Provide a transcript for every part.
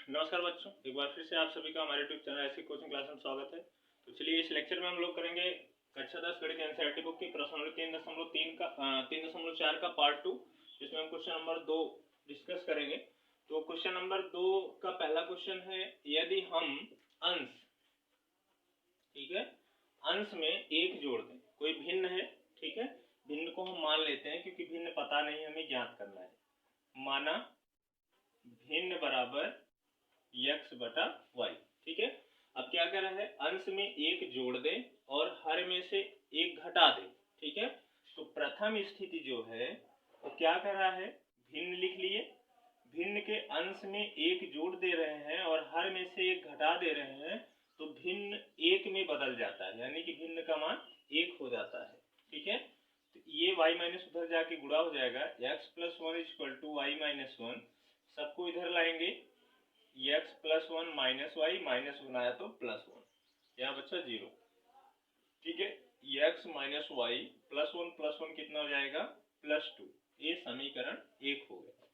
नमस्कार बच्चों, एक बार फिर से आप सभी का हमारे यूट्यूब चैनल ऐसी कोचिंग क्लास में स्वागत है। तो चलिए इस लेक्चर में हम लोग करेंगे कक्षा 10 गणित एनसीईआरटी बुक की प्रश्नावली 3.4 का पार्ट 2, जिसमें हम क्वेश्चन नंबर 2 डिस्कस करेंगे। तो क्वेश्चन नंबर 2 का पहला क्वेश्चन है, यदि हम अंश, ठीक है, अंश में एक जोड़ दें, कोई भिन्न है, ठीक है, भिन्न को हम मान लेते हैं क्योंकि भिन्न पता नहीं, हमें ज्ञात करना है। माना भिन्न बराबर x बटा वाई, ठीक है। अब क्या कर रहा है, अंश में एक जोड़ दे और हर में से एक घटा दे, ठीक है। तो प्रथम स्थिति जो है वो क्या कर रहा है, भिन्न लिख लिए, भिन्न के अंश में एक जोड़ दे रहे हैं और हर में से एक घटा दे रहे हैं, तो भिन्न एक में बदल जाता है, यानी कि भिन्न का मान एक हो जाता है, ठीक है। तो ये y माइनस उधर जाके गुणा हो जाएगा, x plus 1 equal to Y minus 1, सबको इधर लाएंगे, x plus 1 minus Y, minus बनाया तो प्लस 1, यहाँ बच्चा 0, ठीक है। x माइनस वाई प्लस 1 कितना हो जाएगा, प्लस 2, ये समीकरण 1 हो गया।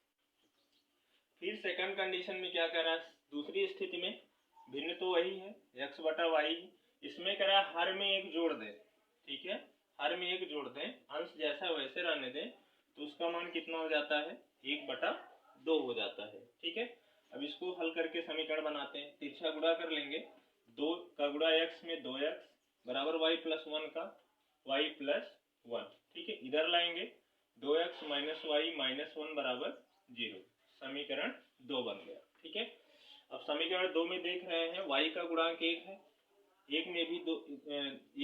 फिर सेकंड कंडीशन में क्या कर रहा है, दूसरी स्थिति में भिन्न तो वही है x बटा वाई, इसमें करा हर में एक जोड़ दें, ठीक है, हर में एक जोड़ दें, अंश जैसा वैसे रहने दें, तो उसका मान कितना हो जाता है, 1 बटा 2 हो जाता है, ठीक है। अब इसको हल करके समीकरण बनाते हैं, तिरछा गुणा कर लेंगे, 2 का गुणा x में 2x बराबर y प्लस 1 का y प्लस 1, ठीक है, इधर लाएंगे 2x माइनस वाई माइनस 1 बराबर 0, समीकरण 2 बन गया, ठीक है। अब समीकरण 2 में देख रहे हैं y का गुणांक 1 है, एक में भी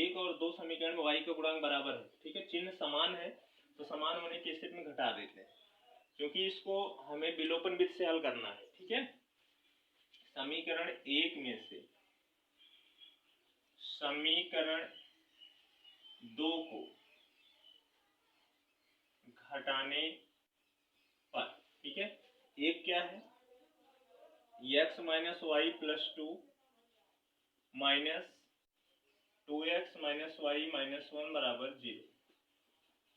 एक और दो समीकरण में y का गुणांक बराबर है, ठीक है, चिन्ह समान है तो समान होने की स्थिति में घटा देते हैं, क्योंकि इसको हमें विलोपन विधि से हल करना है, ठीक है। समीकरण 1 में से समीकरण 2 को घटाने पर, ठीक है, एक क्या है, x minus Y plus 2 minus 2x minus Y minus 1 बराबर 0,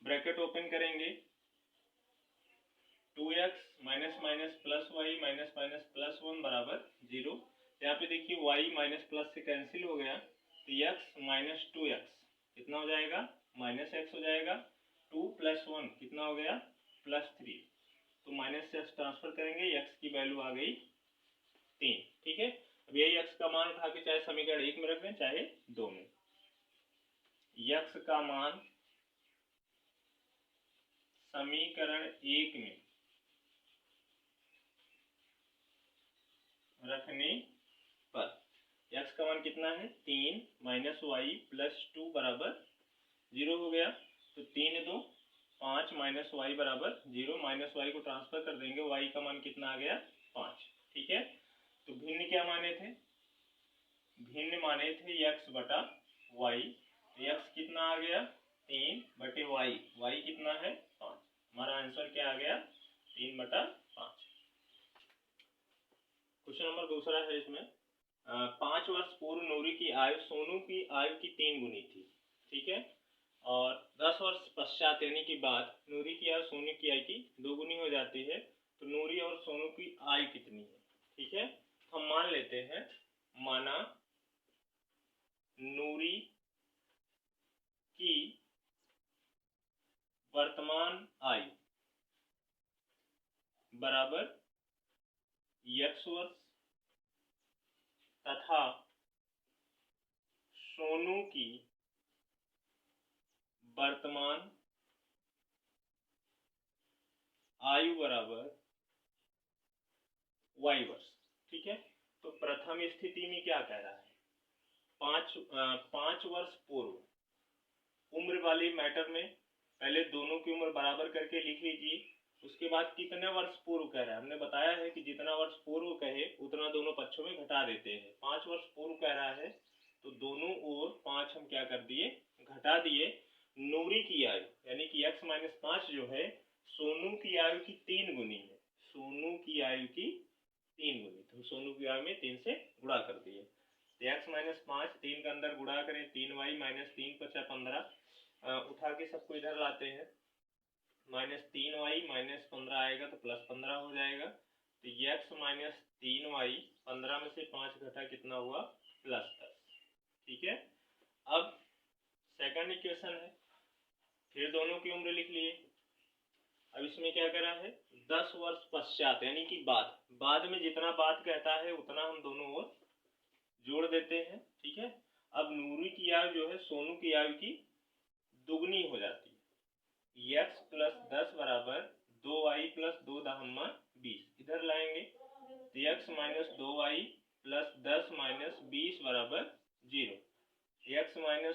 ब्रैकेट ओपन करेंगे, 2x minus minus plus Y minus minus plus 1 बराबर 0। यहाँ पे देखिए y माइनस प्लस से कैंसिल हो गया, तो x माइनस 2x कितना हो जाएगा, माइनस x हो जाएगा, 2 प्लस 1 कितना हो गया, प्लस 3, तो माइनस से x ट्रांसफर करेंगे, x की वैल्यू आ गई 3, ठीक है। अब यही x का मान उठा के चाहे समीकरण 1 में रख दें चाहे 2 में, x का मान समीकरण 1 में रखने पर x का मान कितना है, 3 माइनस वाई प्लस 2 बराबर 0 हो गया, तो 3 2 5 माइनस वाई बराबर 0, माइनस वाई को ट्रांसफर कर देंगे, y का मान कितना आ गया, 5, ठीक है। तो भिन्न क्या माने थे, भिन्न माने थे x बटा वाई, तो x कितना आ गया, 3 बटे y कितना है, 5, हमारा आंसर क्या आ गया, 3 बटा 5। क्वेश्चन नंबर दूसरा है, इसमें 5 वर्ष पूर्व नूरी की आयु सोनू की आयु की 3 गुनी थी, ठीक है, और 10 वर्ष पश्चात यानी कि बाद नूरी की आयु सोनू की आयु की 2 गुनी हो जाती है, तो नूरी और सोनू की आयु कितनी है, ठीक है। हम मान लेते हैं, माना नूरी की वर्तमान आयु बराबर x वर्ष तथा सोनू की वर्तमान आयु बराबर y वर्ष, ठीक है। तो प्रथम स्थिति में क्या कह रहा है, 5 वर्ष पूर्व उम्र वाली मैटर में पहले दोनों की उम्र बराबर करके लिख लीजिए, उसके बाद कितने वर्ष पूर्व कह रहा है, हमने बताया है कि जितना वर्ष पूर्व कहे उतना दोनों पक्षों में घटा देते हैं, 5 वर्ष पूर्व कह रहा है तो दोनों ओर 5 हम क्या कर दिए, घटा दिए। नूरी की आयु यानी कि x माइनस 5 जो है सोनू की आयु की 3 गुनी है, सोनू की आयु की 3 गुनी, तो सोनू की आयु में 3 से गुणा कर दिए, तो x माइनस 5 3 के अंदर गुणा करें, 3y माइनस 3 × 15, उठा के सबको इधर लाते हैं, -3y -15 आएगा तो +15 हो जाएगा, तो x माइनस 3y, 15 में से 5 घटा कितना हुआ +10। ठीक है, अब सेकंड इक्वेशन है, फिर दोनों की उम्र लिख लिए। अब इसमें क्या करा है, 10 वर्ष पश्चात यानी कि बाद में जितना बाद कहता है उतना हम दोनों ओर जोड़ देते हैं। ठीक है, अब नूरी की आयु जो है सोनू की आयु की दुगनी हो जाती है। x + 10 = 2y + 2 × 20। इधर लाएंगे तो x - 2y + 10 - 20 = 0। x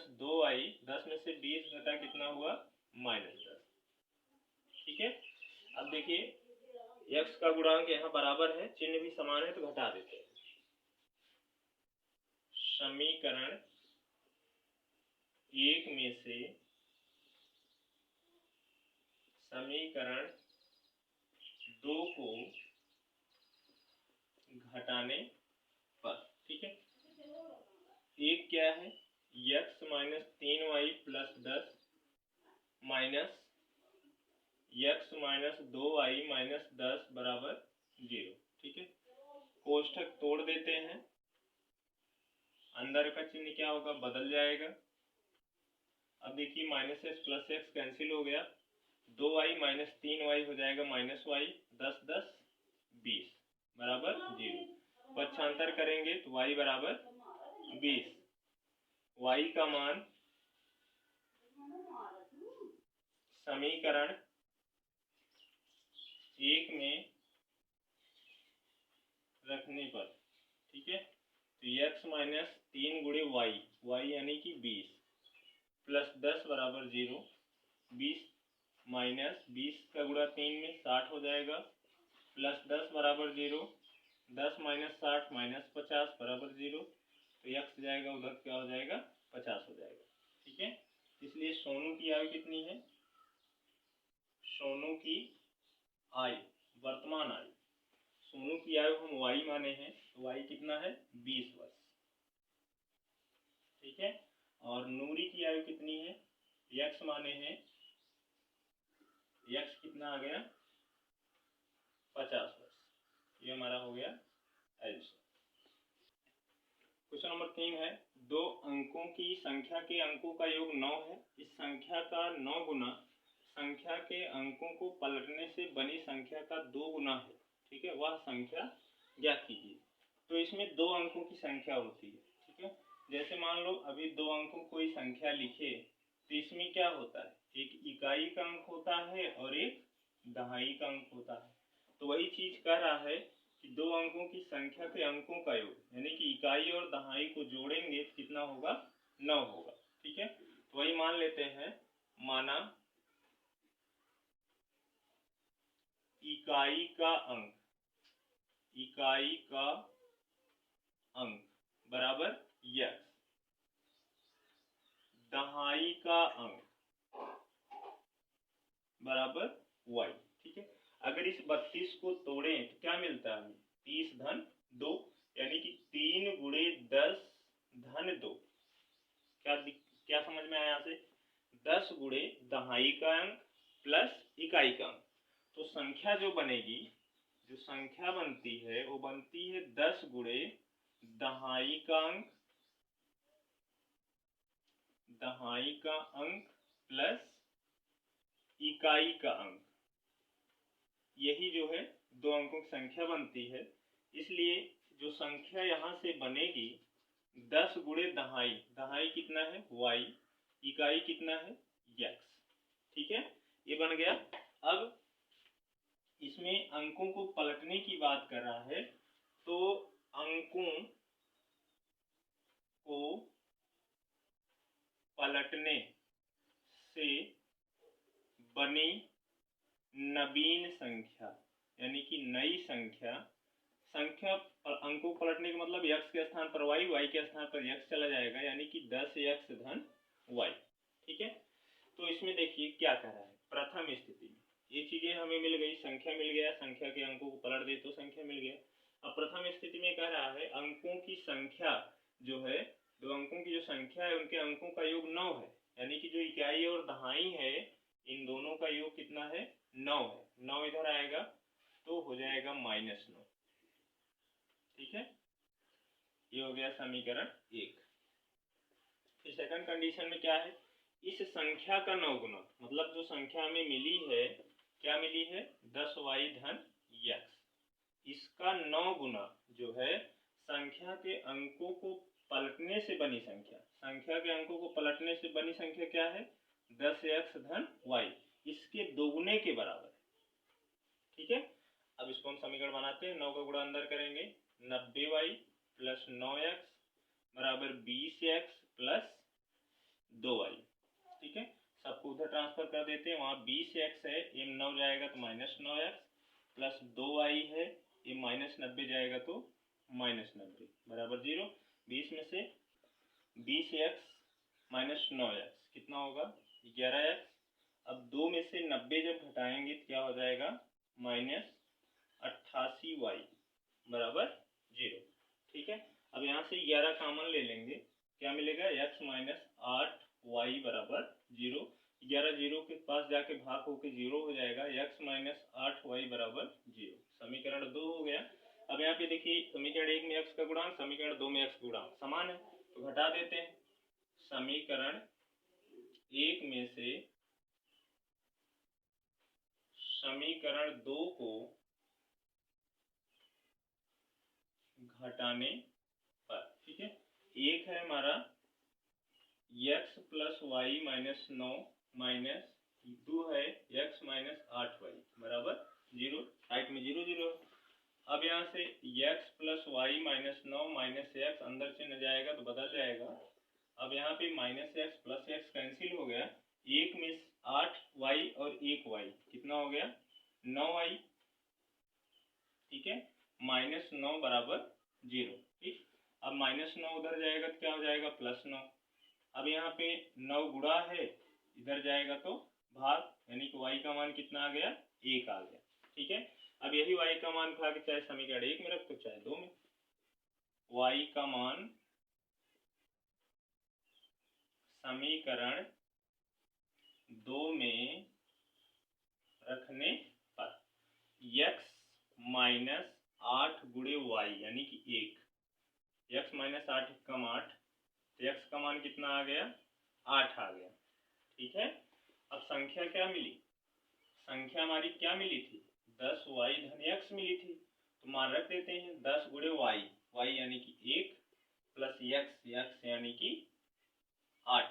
- 2y 10 में से 20 घटा कितना हुआ -10। ठीक है, अब देखिए x का गुणांक यहाँ बराबर है, चिन्ह भी समान है तो घटा देते हैं। समीकरण 1 में से समीकरण 2 को घटाने पर, ठीक है, एक क्या है, x - 3y + 10 minus x - 2y - 10 = 0। ठीक है, कोष्ठक तोड़ देते हैं, अंदर का चिन्ह क्या होगा, बदल जाएगा। अब देखिए -x + x कैंसिल हो गया, 2y - 3y हो जाएगा -y, 10 10 20 बराबर 0। पक्षांतर करेंगे तो y बराबर 20। y का मान समीकरण 1 में रखने पर, ठीक है, तो x - 3 × y यानी कि 20 + 10 = 0। 20 - 20 का गुणा 3 में 60 हो जाएगा, + 10 = 0। 10 - 60 - 50 = 0। तो x जाएगा उधर, क्या हो जाएगा 50 हो जाएगा। ठीक है, इसलिए सोनू की आयु कितनी है, सोनू की आयु, वर्तमान आयु, सोनू की आयु हम y माने हैं तो y कितना है 20 वर्ष। ठीक है, और नूरी की आयु कितनी है, x माने हैं, x कितना आ गया 50 वर्ष। ये हमारा हो गया आंसर। क्वेश्चन नंबर 3 है, 2 अंकों की संख्या के अंकों का योग 9 है। इस संख्या का 9 गुना संख्या के अंकों को पलटने से बनी संख्या का 2 गुना है। ठीक है, वह संख्या ज्ञात कीजिए। तो इसमें 2 अंकों की संख्या होती है। ठीक है, जैसे मान लो अभी 2 अंकों कोई संख्या लिखे तो इसमें क्या होता है, एक इकाई का अंक होता है और एक दहाई का अंक होता है। तो वही चीज कह रहा है कि 2 अंकों की संख्या के अंकों का योग यानी कि इकाई और दहाई को जोड़ेंगे तो कितना होगा 9 होगा। ठीक है, तो वही मान लेते हैं, माना इकाई का अंक बराबर x, दहाई का अंक बराबर y। ठीक है, अगर इस 32 को तोड़ें तो क्या मिलता है, 30 धन 2 यानी कि 3 × 10 धन 2। क्या समझ में आया यहाँ से, 10 × दहाई का अंक प्लस इकाई का अंक। तो संख्या जो बनेगी, जो संख्या बनती है वो बनती है 10 × दहाई का अंक प्लस इकाई का अंक। यही जो है 2 अंकों की संख्या बनती है। इसलिए जो संख्या यहाँ से बनेगी 10 × दहाई, दहाई कितना है y, इकाई कितना है x। ठीक है, ये बन गया। अब इसमें अंकों को पलटने की बात कर रहा है, तो अंकों को पलटने से बनी नवीन संख्या यानी कि नई संख्या अंकों को पलटने का मतलब x के स्थान पर y, y के स्थान पर x चला जाएगा यानी कि 10x धन y। ठीक है, तो इसमें देखिए क्या कह रहा है, प्रथम स्थिति में ये चीजें हमें मिल गई, संख्या मिल गया, संख्या के अंकों को पलट दे तो संख्या मिल गया। अब प्रथम स्थिति में कह रहा है अंकों की संख्या जो है, 2 अंकों की जो संख्या है उनके अंकों का योग 9 है, यानी कि जो इकाई और दहाई है इन दोनों का योग कितना है 9 है। 9 इधर आएगा तो हो जाएगा -9। ठीक है, ये हो गया समीकरण 1। फिर सेकंड कंडीशन में क्या है, इस संख्या का 9 गुना, मतलब जो संख्या हमें मिली है, क्या मिली है, 10y धन x, इसका 9 गुना जो है संख्या के अंकों को पलटने से बनी संख्या, संख्या के अंकों को पलटने से बनी संख्या क्या है, 10x धन y, इसके दोगुने के बराबर। ठीक है, अब इसको हम समीकरण बनाते हैं। 9 का गुणा अंदर करेंगे, 90y प्लस 9x बराबर 20x प्लस 2y। ठीक है, सबको उधर ट्रांसफर कर देते हैं, वहाँ 20x है, ये 9 जाएगा तो माइनस 9x प्लस 2y है, ये माइनस 90 जाएगा तो माइनस 90 बराबर 0। 20 में से 20x माइनस 9x कितना होगा, 11x। अब 2 में से 90 जब घटाएंगे तो क्या हो जाएगा, माइनस 88y बराबर 0। ठीक है, अब यहाँ से 11 कॉमन ले लेंगे, क्या मिलेगा, x माइनस 8y बराबर 0। 11 0 के पास जाके भाग होके 0 हो जाएगा, x माइनस 8y बराबर 0। समीकरण 2 हो गया। अब यहाँ पे देखिए, समीकरण 1 में x का गुणांक, समीकरण 2 में x का गुणांक समान है, तो घटा देते हैं। समीकरण 1 में से समीकरण 2 को घटाने पर, ठीक है, एक है हमारा x plus Y minus 9 minus 2 है x माइनस 8y बराबर 0, राइट में 0 0। अब यहाँ से x plus Y minus 9 minus x अंदर से न जाएगा तो बदल जाएगा। अब यहाँ पे minus x plus x cancel हो गया, एक में 8y और 1y कितना हो गया, 9y। ठीक है, माइनस 9 बराबर 0। ठीक, अब माइनस 9 उधर जाएगा तो क्या हो जाएगा, प्लस 9। अब यहाँ पे 9 गुणा है, इधर जाएगा तो भाग, यानी कि y का मान कितना आ गया, 1 आ गया। ठीक है, अब यही y का मान उठा के चाहे समीकरण 1 में रख तो चाहे 2 में, y का मान समीकरण 2 में रखने पर x माइनस 8 गुणे y यानी कि 1, x माइनस 8 कम 8, तो x का मान कितना आ गया, 8 आ गया। ठीक है, अब संख्या क्या मिली, संख्या हमारी क्या मिली थी, 10y धन x मिली थी, तो मान रख देते हैं 10 गुणे y यानी कि 1 प्लस x यानी कि 8,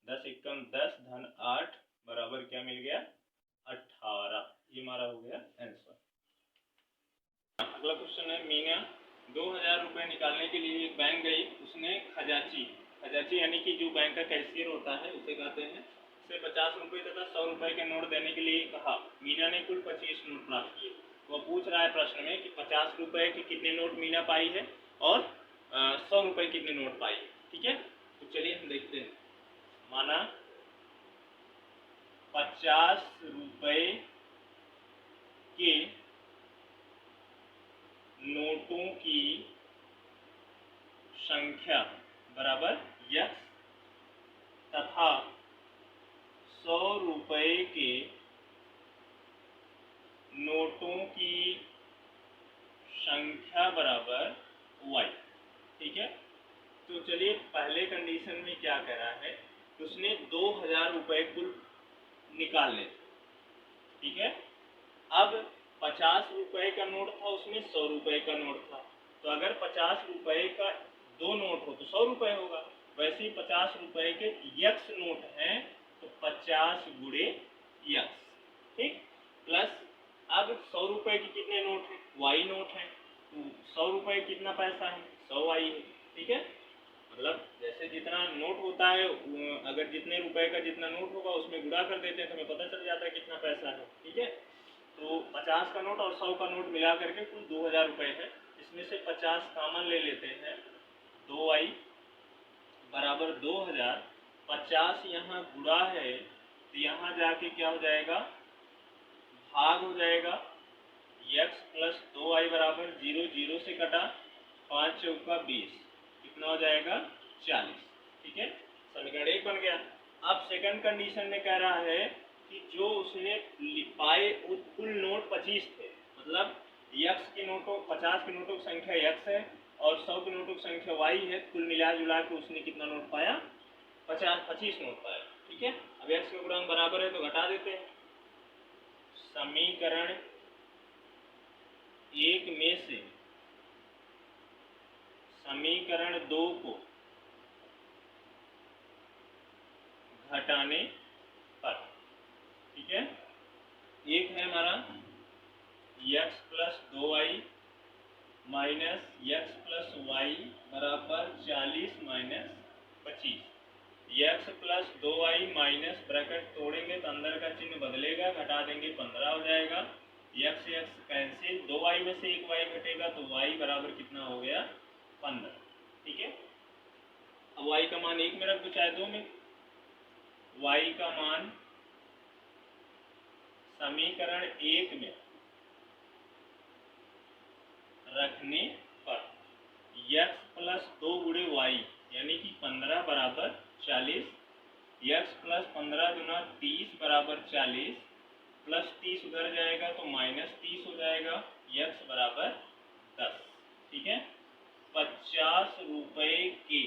10 एकम 10 धन 8 बराबर क्या मिल गया, 18। ये हमारा हो गया आंसर। अगला क्वेश्चन है, मीना 2000 रुपए निकालने के लिए एक बैंक गई, उसने खजाची यानी कि जो बैंक का कैशियर होता है उसे कहते हैं, उसे 50 रुपए तथा 100 रुपए के नोट देने के लिए कहा। मीना ने कुल 25 नोट प्राप्त किए। वो पूछ रहा है प्रश्न में कि 50 रुपए के कितने नोट मीना पाई है और 100 रुपए कितने नोट पाई है। ठीक है, तो चलिए हम देखते हैं। माना 50 रुपए के नोटों की संख्या बराबर x तथा 100 रुपए के नोटों की संख्या बराबर y। ठीक है, तो चलिए पहले कंडीशन में क्या कह रहा है, उसने 2000 रुपए कुल निकालने थे। ठीक है, अब 50 रुपए का नोट था, उसमें 100 रुपए का नोट था, तो अगर 50 रुपए का 2 नोट हो तो 100 रुपए होगा। वैसे ही 50 रुपए के x नोट हैं तो 50 गुणे x। ठीक, प्लस अब 100 रुपए के कितने नोट हैं, y नोट हैं, तो 100 रुपए कितना पैसा है, 100y है। ठीक है, मतलब जैसे जितना नोट होता है, अगर जितने रुपए का जितना नोट होगा उसमें गुणा कर देते हैं तो हमें पता चल जाता है कितना पैसा है। ठीक है, तो 50 का नोट और 100 का नोट मिला करके कुल 2000 रुपए है। इसमें से 50 कॉमन ले लेते हैं, 2y बराबर 2000। 50 यहाँ गुणा है तो यहाँ जाके क्या हो जाएगा, भाग हो जाएगा, x प्लस 2y बराबर 0 0 से कटा, 5 चौका 20 कितना हो जाएगा, 40। ठीक है, समीकरण 1 बन गया। अब सेकंड कंडीशन में कह रहा है कि जो उसने पाए कुल नोट 25 थे, मतलब यक्स की नोटों 50 की नोटों की संख्या यक्स है और 100 की नोटों की संख्या वाई है, कुल मिला जुला के उसने कितना नोट पाया? 25 नोट पाया। ठीक है, अब यक्स का गुणांक बराबर है तो घटा देते हैं। समीकरण 1 में से समीकरण 2 को घटाने पर, ठीक है, एक है हमारा x plus 2y minus x plus Y बराबर 40 minus 25। x plus 2y minus bracket तोड़ेंगे तो अंदर का चिन्ह बदलेगा, घटा देंगे 15 हो जाएगा। x कैंसिल, 2y में से एक y घटेगा तो y बराबर कितना हो गया? 15। ठीक है, अब y का मान 1 में रख दो चाहे 2 में। y का मान समीकरण 1 में रखने पर x प्लस 2 गुणे वाई यानी कि 15 बराबर 40, x प्लस 15 गुना 30 बराबर 40, प्लस 30 उधर जाएगा तो माइनस 30 हो जाएगा, x बराबर 10। ठीक है, 50 रुपए के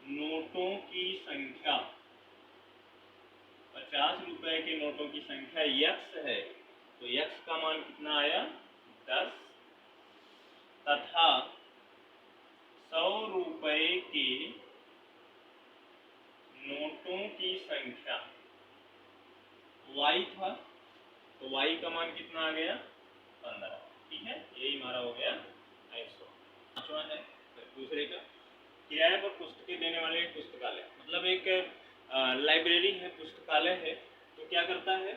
नोटों की संख्या, 50 रुपए के नोटों की संख्या x है तो x का मान कितना आया? 10, तथा 100 रुपए के नोटों की संख्या y था तो y का मान कितना आ गया? 15। ठीक है, यही हमारा हो गया 100। पांचवा है दूसरे का, किराए पर पुस्तकें देने वाले पुस्तकालय, मतलब एक लाइब्रेरी है, पुस्तकालय है, तो क्या करता है?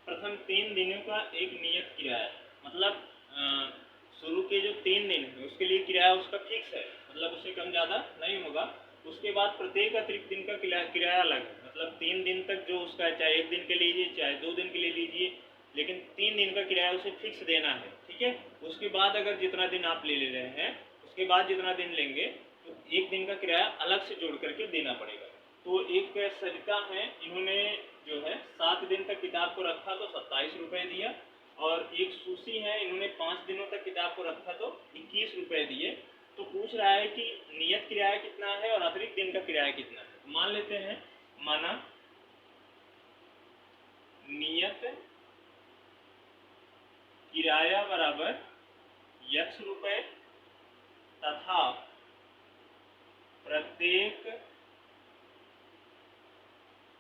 प्रथम 3 दिनों का एक नियत किराया, मतलब शुरू के जो 3 दिन है उसके लिए किराया उसका फिक्स है, मतलब उससे कम ज़्यादा नहीं होगा। उसके बाद प्रत्येक अतिरिक्त दिन का किराया अलग है, मतलब 3 दिन तक जो उसका, चाहे 1 दिन के लीजिए चाहे 2 दिन के लिए लीजिए, लेकिन 3 दिन का किराया उसे फिक्स देना है। ठीक है, उसके बाद अगर जितना दिन आप ले रहे हैं, उसके बाद जितना दिन लेंगे तो 1 दिन का किराया अलग से जोड़ करके देना पड़ेगा। तो एक सरिता है, इन्होंने जो है 7 दिन तक किताब को रखा तो 27 रुपये दिया, और एक सुशी है, इन्होंने 5 दिनों तक किताब को रखा तो 21 रुपये दिए। तो पूछ रहा है कि नियत किराया कितना है और अतिरिक्त दिन का किराया कितना है। मान लेते हैं, माना नियत किराया बराबर x रुपये तथा प्रत्येक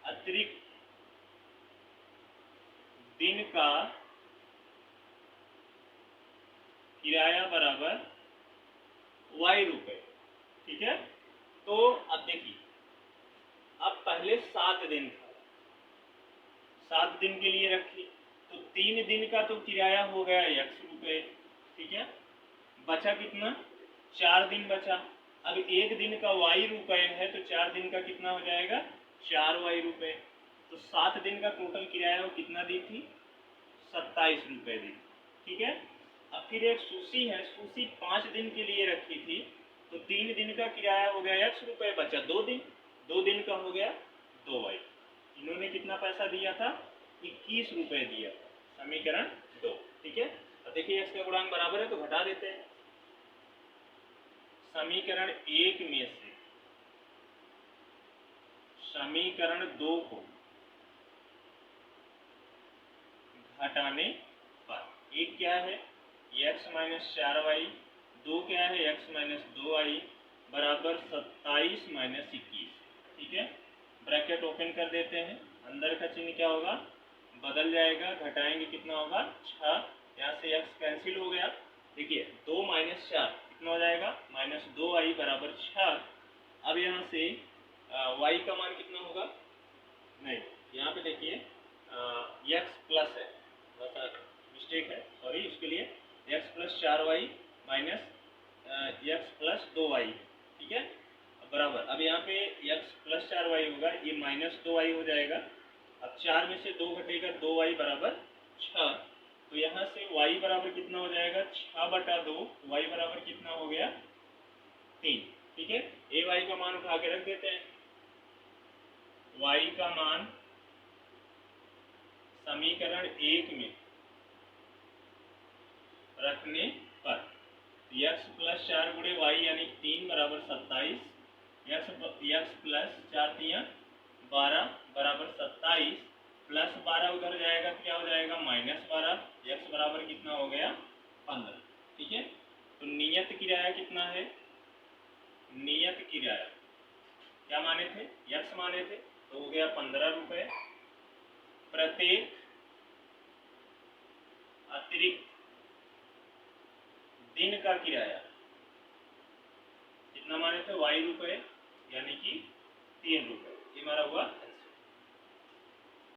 अतिरिक्त दिन का किराया बराबर y रुपये। ठीक है, तो अब देखिए, अब पहले 7 दिन था, 7 दिन के लिए रखी तो 3 दिन का तो किराया हो गया x रुपये। ठीक है, बचा कितना? 4 दिन बचा। अब 1 दिन का y रुपये है तो 4 दिन का कितना हो जाएगा? 4y रुपये। तो 7 दिन का टोटल किराया वो कितना दी थी? 27 रुपये दी। ठीक है, अब फिर एक सुशी है, सुशी 5 दिन के लिए रखी थी तो 3 दिन का किराया हो गया x रुपये, बचा 2 दिन, 2 दिन का हो गया 2y। इन्होंने कितना पैसा दिया था? 21 रुपये दिया, समीकरण 2। ठीक है, अब देखिए x का गुणांक बराबर है तो घटा देते हैं। समीकरण 1 में से समीकरण 2 को घटाने पर एक क्या है? x माइनस 4y, 2 क्या है? x माइनस 2y बराबर 27 माइनस 21। ठीक है, ब्रैकेट ओपन कर देते हैं, अंदर का चिन्ह क्या होगा? बदल जाएगा, घटाएंगे कितना होगा? 6, यहाँ से x कैंसिल हो गया। देखिए 2 माइनस 4 कितना हो जाएगा? माइनस 2y बराबर 6। अब यहाँ से y का मान कितना होगा? नहीं, यहाँ पे देखिए x प्लस है, मिस्टेक है, सॉरी, उसके लिए x plus 4y minus x plus 2y। ठीक है, बराबर, अब यहाँ पे x प्लस 4y होगा, ये माइनस 2y हो जाएगा। अब 4 में से 2 घटेगा, 2y बराबर 6। तो यहाँ से y बराबर कितना हो जाएगा? 6/2, y बराबर कितना हो गया? 3। ठीक है, ay का मान उठा के रख देते हैं। y का मान समीकरण 1 में रखने पर x प्लस 4 गुणे वाई यानी 3 बराबर 27, x प्लस 4 तियां 12 बराबर 27, प्लस 12 उधर जाएगा तो क्या हो जाएगा -12, x बराबर कितना हो गया 15। ठीक है, तो नियत किराया कितना है, नियत किराया क्या माने थे, x माने थे, तो हो गया 15 रुपए। प्रत्येक अतिरिक्त दिन का किराया कितना माने थे, y रुपए यानी कि 3 रुपए, ये हमारा हुआ